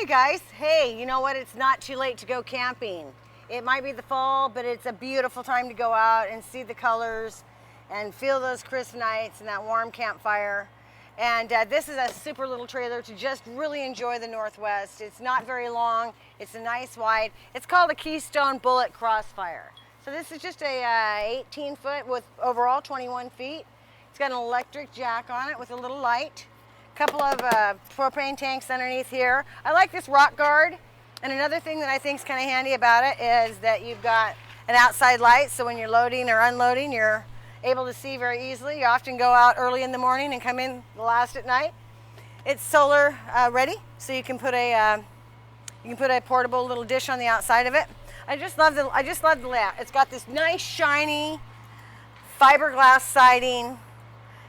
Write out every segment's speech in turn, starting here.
guys. Hey, you know what? It's not too late to go camping. It might be the fall, but it's a beautiful time to go out and see the colors and feel those crisp nights and that warm campfire. And this is a super little trailer to just really enjoy the Northwest. It's not very long. It's a nice wide. It's called a Keystone Bullet Crossfire. So this is just a 18 foot with overall 21 feet. It's got an electric jack on it with a little light. Couple of propane tanks underneath here. I like this rock guard. And another thing that I think is kind of handy about it is that you've got an outside light, so when you're loading or unloading, you're able to see very easily. You often go out early in the morning and come in the last at night. It's solar ready, so you can put a portable little dish on the outside of it. I just love the layout. It's got this nice shiny fiberglass siding.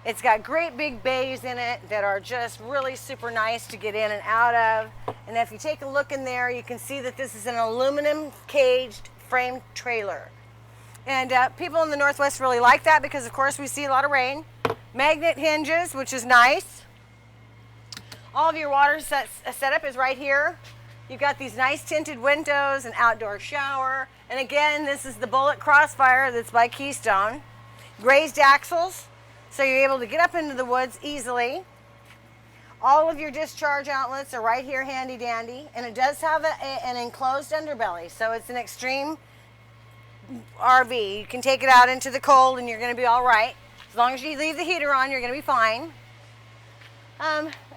It's got great big bays in it that are just really super nice to get in and out of. And if you take a look in there, you can see that this is an aluminum caged frame trailer. And people in the Northwest really like that because, of course, we see a lot of rain. Magnet hinges, which is nice. All of your water setup is right here. You've got these nice tinted windows, an outdoor shower. And again, this is the Bullet Crossfire that's by Keystone. Grazed axles. So you're able to get up into the woods easily. All of your discharge outlets are right here handy dandy. And it does have an enclosed underbelly. So it's an extreme RV. You can take it out into the cold and you're going to be all right. As long as you leave the heater on, you're going to be fine.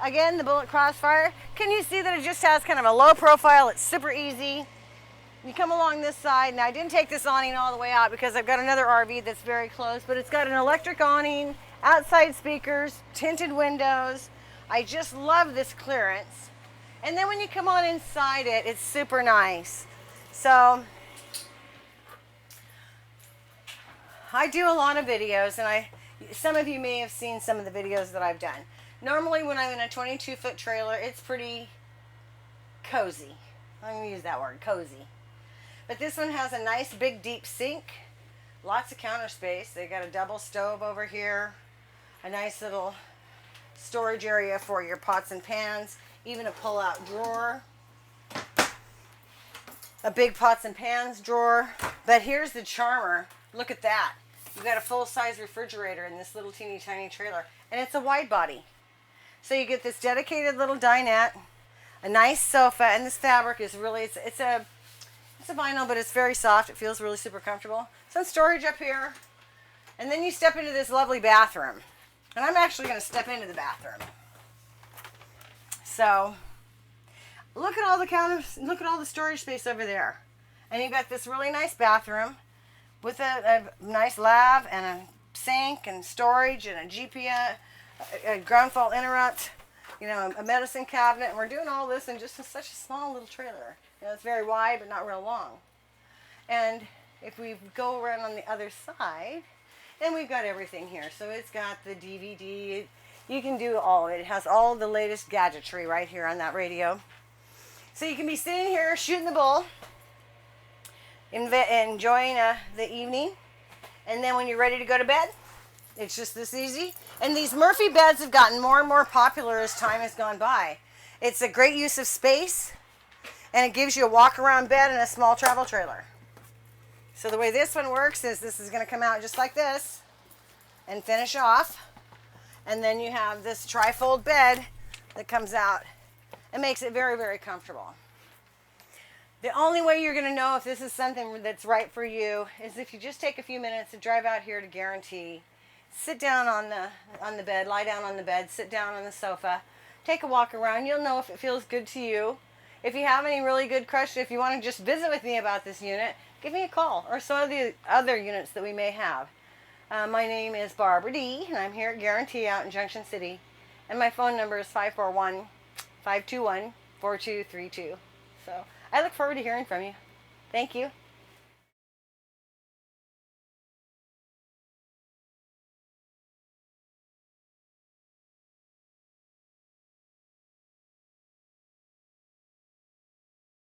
Again, the Bullet Crossfire. Can you see that it just has kind of a low profile? It's super easy. You come along this side. Now, I didn't take this awning all the way out because I've got another RV that's very close, but it's got an electric awning, outside speakers, tinted windows. I just love this clearance. And then when you come on inside it, it's super nice. So I do a lot of videos, and some of you may have seen some of the videos that I've done. Normally when I'm in a 22-foot trailer, it's pretty cozy. I'm going to use that word, cozy. But this one has a nice big deep sink, lots of counter space. They got a double stove over here, a nice little storage area for your pots and pans, even a pull-out drawer, a big pots and pans drawer. But here's the charmer. Look at that. You've got a full-size refrigerator in this little teeny tiny trailer, and it's a wide body. So you get this dedicated little dinette, a nice sofa, and this fabric is really, it's a vinyl, but it's very soft. It feels really super comfortable. Some storage up here. And then you step into this lovely bathroom. And I'm actually going to step into the bathroom. So, look at all the counters, look at all the storage space over there. And you've got this really nice bathroom with a nice lav and a sink and storage and a GPS, a ground fault interrupt, you know, a medicine cabinet. And we're doing all this in just such a small little trailer. You know, it's very wide, but not real long. And if we go around on the other side, then we've got everything here. So it's got the DVD. You can do all of it. It has all the latest gadgetry right here on that radio. So you can be sitting here shooting the bull, enjoying the evening. And then when you're ready to go to bed, it's just this easy. And these Murphy beds have gotten more and more popular as time has gone by. It's a great use of space. And it gives you a walk-around bed and a small travel trailer. So the way this one works is this is going to come out just like this and finish off. And then you have this tri-fold bed that comes out and makes it very, very comfortable. The only way you're going to know if this is something that's right for you is if you just take a few minutes to drive out here to Guaranty, sit down on the bed, lie down on the bed, sit down on the sofa, take a walk around. You'll know if it feels good to you. If you have any really good questions, if you want to just visit with me about this unit, give me a call, or some of the other units that we may have. My name is Barbara D, and I'm here at Guaranty out in Junction City. And my phone number is 541-521-4232. So I look forward to hearing from you. Thank you.